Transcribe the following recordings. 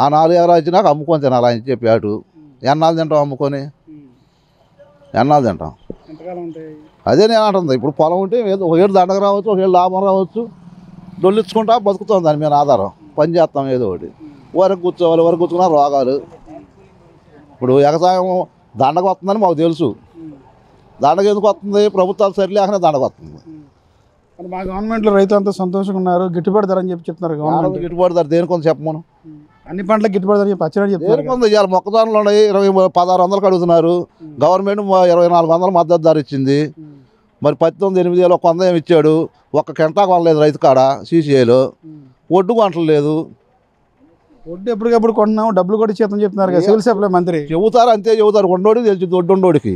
ఆ 4 ఎకరాలు ఇచ్చినాక అమ్ముకొని తినాలి అని చెప్పాడు. ఎన్నాళ్ళు తింటాం అమ్ముకొని, ఎన్నాళ్ళు తింటాం? అదే నేను అంటుంది. ఇప్పుడు పొలం ఉంటే ఏదో 1 ఏళ్ళు దండగ రావచ్చు, 1 ఏళ్ళు లాభం రావచ్చు, డొల్లించుకుంటా బతుకుతాం, దాని మీద ఆధారం, పని చేస్తాం ఏదో ఒకటి. వరకు కూర్చోవాలి, వరకు కూర్చున్నా రోగాలు. ఇప్పుడు వ్యవసాయం దండగ వస్తుందని మాకు తెలుసు. దండగ ఎందుకు వస్తుంది? ప్రభుత్వాలు సరిలేకనే దండగ వస్తుంది. మా గవర్నమెంట్లో రైతు అంతా సంతోషంగా ఉన్నారు, గిట్టుబాటు ధర అని చెప్తున్నారు. గవర్నమెంట్ గిట్టుబాటు ధర దేనికొంది చెప్పమను. అన్ని పంటలకు గిట్టుబాటు ధర చెప్పి అచ్చని చెప్తున్నారు. దేనికొంది? ఇవాళ మొక్కజొన్నలు ఉన్నాయి, 1600 అడుగుతున్నారు. గవర్నమెంట్ 2400 మద్దతు ధర ఇచ్చింది. మరి 18,000 100 ఏమి ఇచ్చాడు. ఒక్క కింటా కొనలేదు రైతు కాడ. సీసీఐలో ఒడ్డు కొనట్లేదు. ఒడ్డు ఎప్పటికప్పుడు కొంటున్నాము, డబ్బులు కూడా ఇచ్చేతని చెప్తున్నారు కదా సివిల్ సప్లై మంత్రి. చెబుతారు, అంతే చెబుతారు. ఉండోడికి తెలిసిద్ది, ఒడ్డుండోడికి.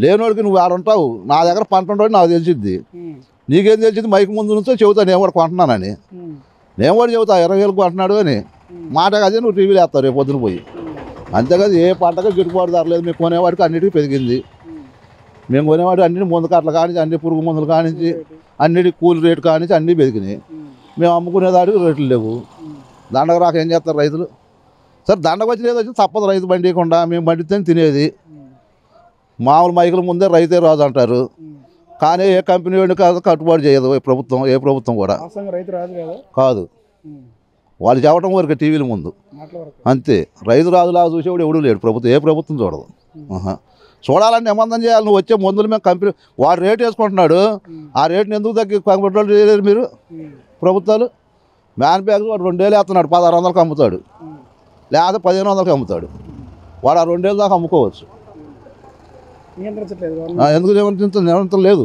లేనోడికి నువ్వు ఆడుంటావు. నా దగ్గర పంట ఉండోడి నాకు తెలిసిద్ది. నీకేం తెలిసింది? మైక్ ముందు నుంచో చెబుతాను నేను కూడా కొంటున్నానని. నేను కూడా చెబుతా 20,000 కొంటున్నాడు అని. మాట కదే నువ్వు టీవీలో వేస్తావు రేపు పొద్దున పోయి. అంతేకాదు ఏ పంటగా గిట్టుబాటు ధర లేదు. మేము కొనేవాడికి అన్నిటికీ పెరిగింది. మేము కొనేవాడికి అన్నిటి ముందు కట్టలు కానించి, అన్ని పురుగు మందులు కానించి, అన్నిటికి కూలి రేటు కానించి అన్నీ పెరిగినాయి. మేము అమ్ముకునేదానికి రేట్లు లేవు. దండగ రాక ఏం చేస్తారు రైతులు? సరే దండగ వచ్చి ఏదో వచ్చి తప్పదు రైతు బండియకుండా. మేము బండితే తినేది. మామూలు మైకుల ముందే రైతే రాజు అంటారు. కానీ ఏ కంపెనీ వాడిని కాదు కట్టుబాటు చేయదు ప్రభుత్వం. ఏ ప్రభుత్వం కూడా కాదు. వాళ్ళు చెప్పడం వరకు టీవీల ముందు అంతే. రైతు రాజులాగా చూసేవాడు ఎవడూ లేడు. ప్రభుత్వం ఏ ప్రభుత్వం చూడదు. చూడాలని నిబంధన చేయాలి. నువ్వు వచ్చే మందులు మేము కంపెనీ వాడు రేటు వేసుకుంటున్నాడు. ఆ రేటుని ఎందుకు తగ్గి కంపెనీలు చేయలేరు మీరు ప్రభుత్వాలు? మ్యానుఫ్యాక్చర్ వాడు 2 ఏళ్ళు వేస్తున్నాడు, 1600కి అమ్ముతాడు, లేకపోతే 1500కి అమ్ముతాడు. వాడు ఆ 2 ఏళ్ళ దాకా అమ్ముకోవచ్చు. ఎందుకు నియంత్రణ లేదు?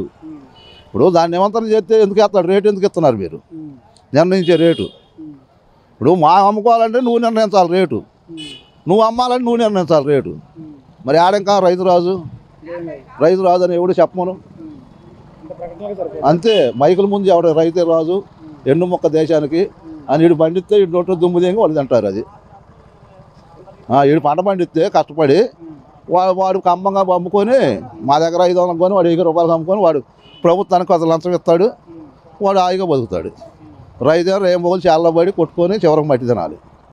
ఇప్పుడు దాన్ని నియంత్రణ చేస్తే ఎందుకు వేస్తాడు? రేటు ఎందుకు ఇస్తున్నారు మీరు? నిర్ణయించే రేటు. ఇప్పుడు మా అమ్ముకోవాలంటే నువ్వు నిర్ణయించాలి రేటు, నువ్వు అమ్మాలంటే నువ్వు నిర్ణయించాలి రేటు. మరి ఆడంకా రైతు రాజు, రైతు రాజు అని ఎవడు చెప్పమను. అంతే. మైకుల ముందు ఎవడ రైతే రాజు, ఎండు మొక్క దేశానికి అని వీడు పండిస్తే వీడు నోట్లో దుమ్ము దేంగి వాళ్ళు తింటారు. అది వీడు పంట పండిస్తే కష్టపడి వాడు కమ్మంగా అమ్ముకొని మా దగ్గర 500 కొని వాడు 1000 రూపాయలు అమ్ముకొని వాడు ప్రభుత్వానికి కొంత లంచం ఇస్తాడు. వాడు హాయిగా బతుకుతాడు. రైతు రేంబోగులు చాలా పడి కొట్టుకొని చివరికి మట్టి తినాలి.